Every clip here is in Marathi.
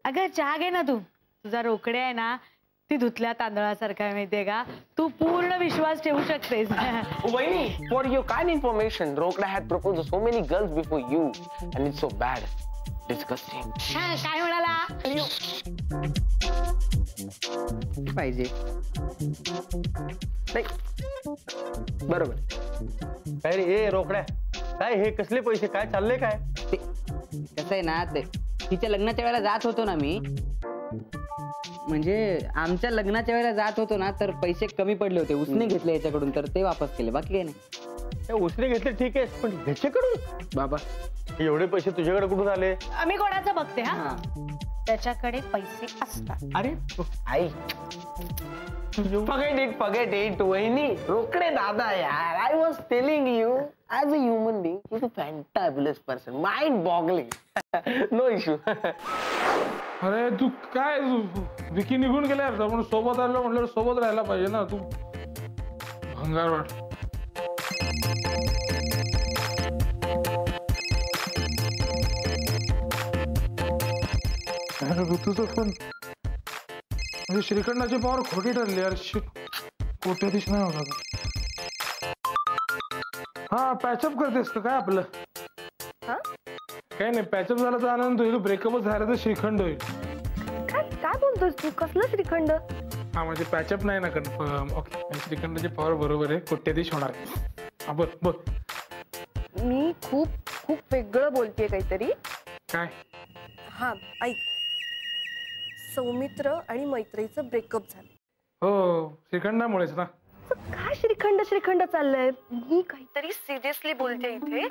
अगं चहा घे ना तू. तुझा रोकडे आहे ना ती धुतल्या तांदळासारखा आहे माहितीये का. तू पूर्ण विश्वास ठेवू शकतेस. वहिनी, for your kind information, Rokda had proposed to so many girls before you, and it's so bad, disgusting. काय म्हणाला? पाहिजे नाही बरोबर. काय रे ए रोकड्या, काय हे कसले पैसे, काय चाललंय काय? कसं आहे ना, तिच्या लग्नाच्या वेळेला जात होतो ना मी, म्हणजे आमच्या लग्नाच्या वेळेला जात होतो ना, तर पैसे कमी पडले होते, उसने घेतले याच्याकडून, तर ते वापस केले, बाकी काही नाही. उसने घेतले ठीक आहे, पण ह्याच्याकडून बाबा एवढे पैसे तुझ्याकडे कुठून आले? आम्ही कोणाचं बघते हा. त्याच्याकडे पैसे असतात. अरे आई forget it वहिनी. रोकडे दादा यार, I was telling you as a human being he's a fantabulous person, mind boggling. No issue. अरे तू काय विकी निघून गेला, आपण सोबत आलो म्हटलं सोबत राहायला पाहिजे ना. तू भंगार वाट. ऋतूचं पण म्हणजे श्रीखंडाची पावर खोटी ठरली यार. कोट्याधीश नाही होता. हा पॅचअप करतेस का काय आपलं? काय नाही, पॅचअप झाला तर आनंद होईल, ब्रेकअपच झाला तर श्रीखंड होईल. काय बोलतोस तू? कसलं श्रीखंड? हा म्हणजे पॅचअप नाही ना कन्फर्म. ओके, श्रीखंडाची पावर बरोबर आहे, कोट्याधीश होणार. हा बघ बघ, मी खूप खूप वेगळं बोलतेय काहीतरी. काय? हा ऐक, सौमित्र आणि मैत्रीचं ब्रेकअप झालं. हो, श्रीखंडामुळेच ना. काय श्रीखंड श्रीखंड चाललंय? मी काहीतरी सिरियसली बोलते इथे.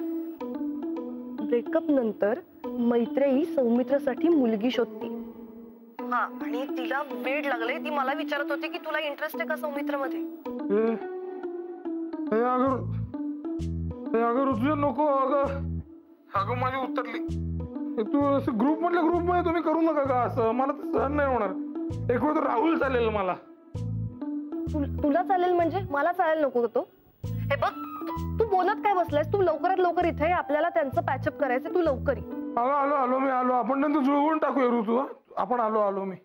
ब्रेकअप नंतर मैत्रेयी सौमित्रासाठी मुलगी शोधते. हा, आणि तिला वेड लागले. ती मला विचारत होती की तुला इंटरेस्ट आहे का सौमित्रमध्ये? अगं तुझं नको. अगं माझी उतरली. तू असं ग्रुप मध्ये तुम्ही करू नका का असं, मला तर सहन नाही होणार. एक वेळ तर राहुल चालेल मला. तुला चालेल म्हणजे मला चालेल नको तो? हे बघ, तू बोलत काय बसलायस? तू लवकरात लवकर इथे, आपल्याला त्यांचं पॅचअप करायचं. तू लवकर ये. आलो मी आलो. आपण नंतर जुळवून टाकूया ऋतू. आपण आलो मी.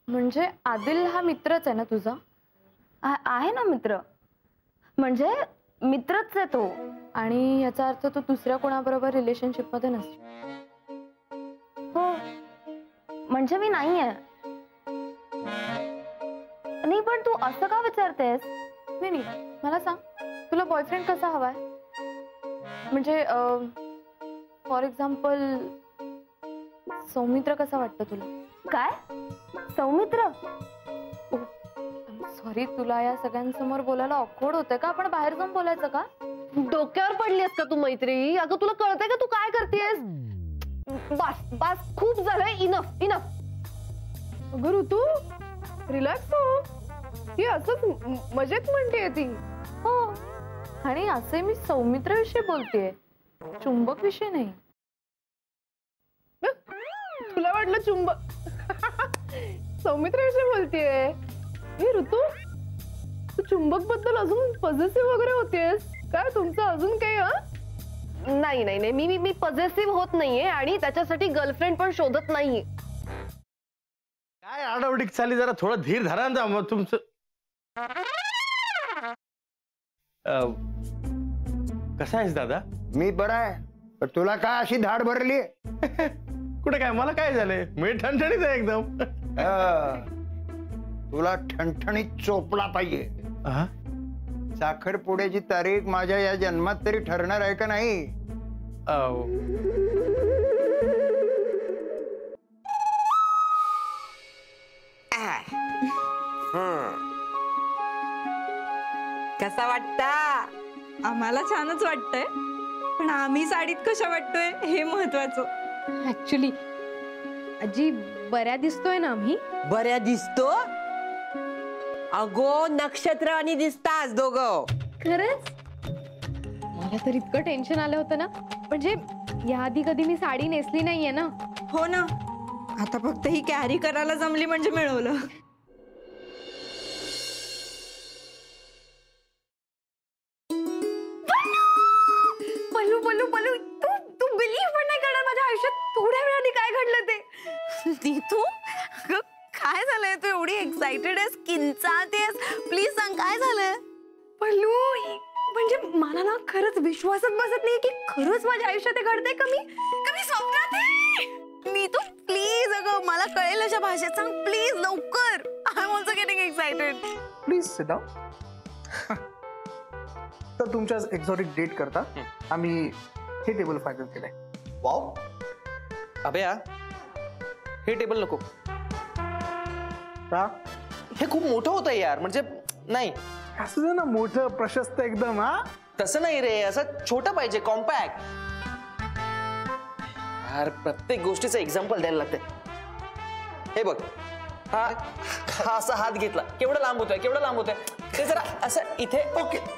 म्हणजे आदिल हा मित्रच आहे ना तुझा? आहे ना मित्र, म्हणजे मित्रच आहे तो. आणि याचा अर्थ तो दुसऱ्या कोणाबरोबर रिलेशनशिप मध्ये नसतो? हो, म्हणजे मी नाहीये. नाही पण तू असं का विचारतेस? नाही, मला सांग, तुला बॉयफ्रेंड कसा हवाय? म्हणजे फॉर एक्झाम्पल सौमित्र कसा वाटतं तुला? काय सौमित्र? सॉरी, तुला या सगळ्यांसमोर बोलायला ऑकवर्ड होतंय का? आपण बाहेर जाऊन बोलायचं का? डोक्यावर पडलीस का तू मैत्री? अगं तुला कळतंय का तू काय करतेस? बस बस, खूप झालंय. Enough enough. अगं ऋतू, रिलॅक्स हो. ही असंच मजेत म्हणतेय ती. हो, आणि असे मी सौमित्राविषयी बोलतेय, चुंबक विषयी नाही. तुला वाटलं चुंबक? सौमित्राविषयी बोलतेय. हे ऋतू, तू चुंबक बद्दल अजून पॉझिटिव्ह वगैरे होतेस काय? तुमचं अजून काही? नाही नाही नाही, मी पॉझिटिव्ह होत नाहीये आणि त्याच्यासाठी गर्लफ्रेंड पण शोधत नाहीये. काय आडावडीक चालली, जरा थोडं धीर धरा ना. मग तुमचं कसा आहेस दादा? मी बरा आहे, पण तुला काय अशी धाड भरली? कुठे काय, मला काय झालंय? मी ठणठणीत आहे एकदम. तुला ठणठणीत चोपला पाहिजे. साखरपुड्याची तारीख माझ्या या जन्मात तरी ठरणार आहे का नाही? कसा वाटता? आम्हाला छानच वाटतंय, पण आम्ही साडीत कशा वाटतोय हे महत्वाचं. ऍक्च्युली आजी, बऱ्या दिसतोय ना आम्ही? बऱ्या दिसतो? अगो नक्षत्र आणि दिसतास दोघं. खरंच? मला तर इतकं टेन्शन आलं होतं ना, म्हणजे याआधी कधी मी साडी नेसली नाहीये ना. हो ना, आता फक्त ही कॅरी करायला जमली म्हणजे मिळवलं. पल्लू पल्लू पल्लू, तू बिली नीतू अगं, काय झालंय? तू एवढी एक्साइटेड आहेस, किंचाळतेस, प्लीज सांग काय झालंय? पल्लू म्हणजे मला ना खरंच विश्वासच बसत नाही की खरंच माझ्या आयुष्यात हे घडतंय. कमी स्वप्नात आहे. नीतू प्लीज, अगं मला कळेल अशा भाषेत सांग प्लीज, लवकर. I am also getting excited. Please sit down. तर तुमच्या एक्झॉटिक डेट करता आम्ही हे टेबल फायनल केलंय. वाव अभया, हे टेबल नको. का? हे खूप मोठं होतं यार, म्हणजे नाही. असं दे ना मोठं प्रशस्त एकदम. हा तसं नाही रे, असं छोटं पाहिजे, कॉम्पॅक्ट. यार प्रत्येक गोष्टीचं एक्झाम्पल द्यायला लागते. हे बघ, हा असा हात घेतला, केवढा लांब होतोय, केवढा लांब होतोय. ते जरा असं इथे. ओके